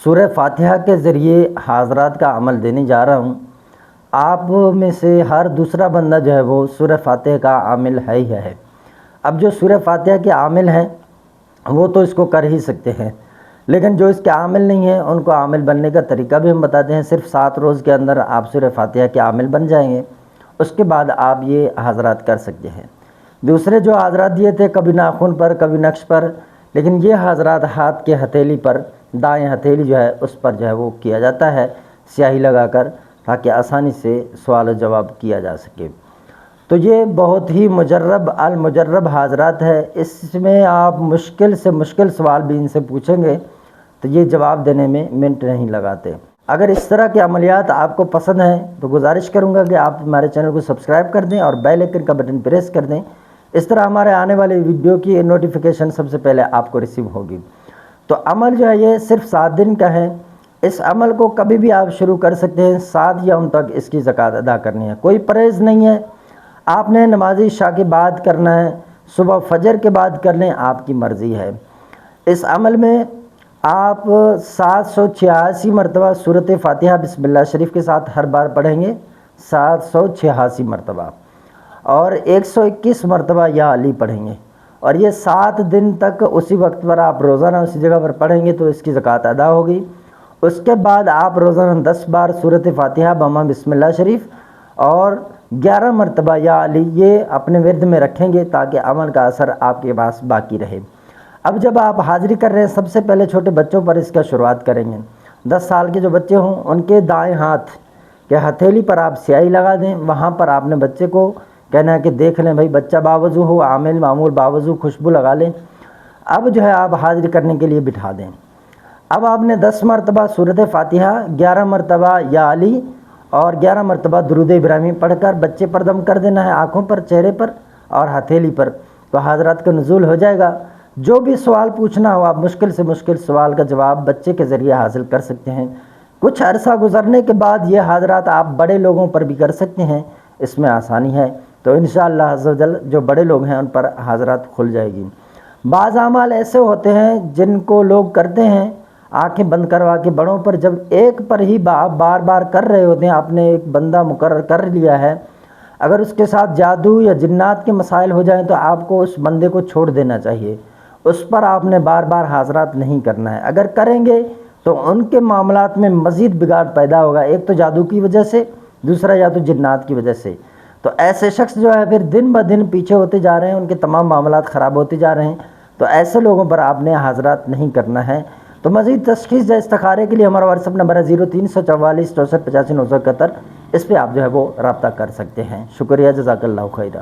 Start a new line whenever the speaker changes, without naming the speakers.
سورہ فاتحہ کے ذریعے حاضرات کا عمل دینے جا رہا ہوں۔ آپ میں سے ہر دوسرا بندہ جو ہے وہ سورہ فاتحہ کا عامل ہے ہی ہے۔ اب جو سورہ فاتحہ کے عامل ہیں وہ تو اس کو کر ہی سکتے ہیں، لیکن جو اس کے عامل نہیں ہیں ان کو عامل بننے کا طریقہ بھی ہم بتاتے ہیں۔ صرف 7 روز کے اندر آپ سورہ فاتحہ کے عامل بن جائیں گے، اس کے بعد آپ یہ حاضرات کر سکتے ہیں۔ دوسرے جو حاضرات دیے تھے کبھی ناخن پر کبھی نقش پر، لیکن یہ حاضرات ہاتھ کے ہتھیلی پر، دائیں ہتھیلی جو ہے اس پر جو ہے وہ کیا جاتا ہے سیاہی لگا کر، تاکہ آسانی سے سوال و جواب کیا جا سکے۔ تو یہ بہت ہی مجرب المجرب حاضرات ہے۔ اس میں آپ مشکل سے مشکل سوال بھی ان سے پوچھیں گے تو یہ جواب دینے میں منٹ نہیں لگاتے۔ اگر اس طرح کے عملیات آپ کو پسند ہیں تو گزارش کروں گا کہ آپ ہمارے چینل کو سبسکرائب کر دیں اور بیل آئکن کا بٹن پریس کر دیں۔ اس طرح ہمارے آنے والے ویڈیو کی نوٹیفیکیشن سب سے پہلے آپ کو ریسیو ہوگی۔ تو عمل جو ہے یہ صرف 7 دن کا ہے۔ اس عمل کو کبھی بھی آپ شروع کر سکتے ہیں، 7 یوم تک اس کی زکوٰۃ ادا کرنی ہے۔ کوئی پرہیز نہیں ہے، آپ نے نماز عشاء کے بعد کرنا ہے، صبح فجر کے بعد کر لیں، آپ کی مرضی ہے۔ اس عمل میں آپ 786 مرتبہ سورۃ فاتحہ بسم اللہ شریف کے ساتھ ہر بار پڑھیں گے، 786 مرتبہ، اور 121 مرتبہ یا علی پڑھیں گے، اور یہ 7 دن تک اسی وقت پر آپ روزانہ اسی جگہ پر پڑھیں گے تو اس کی زکوٰۃ ادا ہوگی۔ اس کے بعد آپ روزانہ 10 بار سورۃ فاتحہ بما بسم اللہ شریف اور 11 مرتبہ یا علی یہ اپنے ورد میں رکھیں گے تاکہ عمل کا اثر آپ کے پاس باقی رہے۔ اب جب آپ حاضری کر رہے ہیں سب سے پہلے چھوٹے بچوں پر اس کا شروعات کریں گے۔ 10 سال کے جو بچے ہوں ان کے دائیں ہاتھ کے ہتھیلی پر آپ سیاہی لگا دیں، وہاں پر آپ نے بچے کو کہنا ہے کہ دیکھ لیں بھائی بچہ باوضو ہو، عامل معمول باوضو، خوشبو لگا لیں۔ اب جو ہے آپ حاضری کرنے کے لیے بٹھا دیں۔ اب آپ نے 10 مرتبہ سورۃ فاتحہ، 11 مرتبہ یا علی اور 11 مرتبہ درود ابراہیمی پڑھ کر بچے پر دم کر دینا ہے، آنکھوں پر، چہرے پر اور ہتھیلی پر، تو حاضرات کا نزول ہو جائے گا۔ جو بھی سوال پوچھنا ہو آپ مشکل سے مشکل سوال کا جواب بچے کے ذریعے حاصل کر سکتے ہیں۔ کچھ عرصہ گزرنے کے بعد یہ حاضرات آپ بڑے لوگوں پر بھی کر سکتے ہیں، اس میں آسانی ہے۔ تو انشاءاللہ عز و جل جو بڑے لوگ ہیں ان پر حاضرات کھل جائے گی۔ بعض اعمال ایسے ہوتے ہیں جن کو لوگ کرتے ہیں آنکھیں بند کروا کے بڑوں پر، جب ایک پر ہی بار بار کر رہے ہوتے ہیں، آپ نے ایک بندہ مقرر کر لیا ہے، اگر اس کے ساتھ جادو یا جنات کے مسائل ہو جائیں تو آپ کو اس بندے کو چھوڑ دینا چاہیے، اس پر آپ نے بار بار حاضرات نہیں کرنا ہے۔ اگر کریں گے تو ان کے معاملات میں مزید بگاڑ پیدا ہوگا، ایک تو جادو کی وجہ سے، دوسرا یا تو جنات کی وجہ سے۔ تو ایسے شخص جو ہے پھر دن بہ دن پیچھے ہوتے جا رہے ہیں، ان کے تمام معاملات خراب ہوتے جا رہے ہیں، تو ایسے لوگوں پر آپ نے حاضرات نہیں کرنا ہے۔ تو مزید تشخیص یا استخارے کے لیے ہمارا واٹس ایپ نمبر ہے 0344 64 85 971، اس پہ آپ جو ہے وہ رابطہ کر سکتے ہیں۔ شکریہ، جزاک اللہ خیرہ۔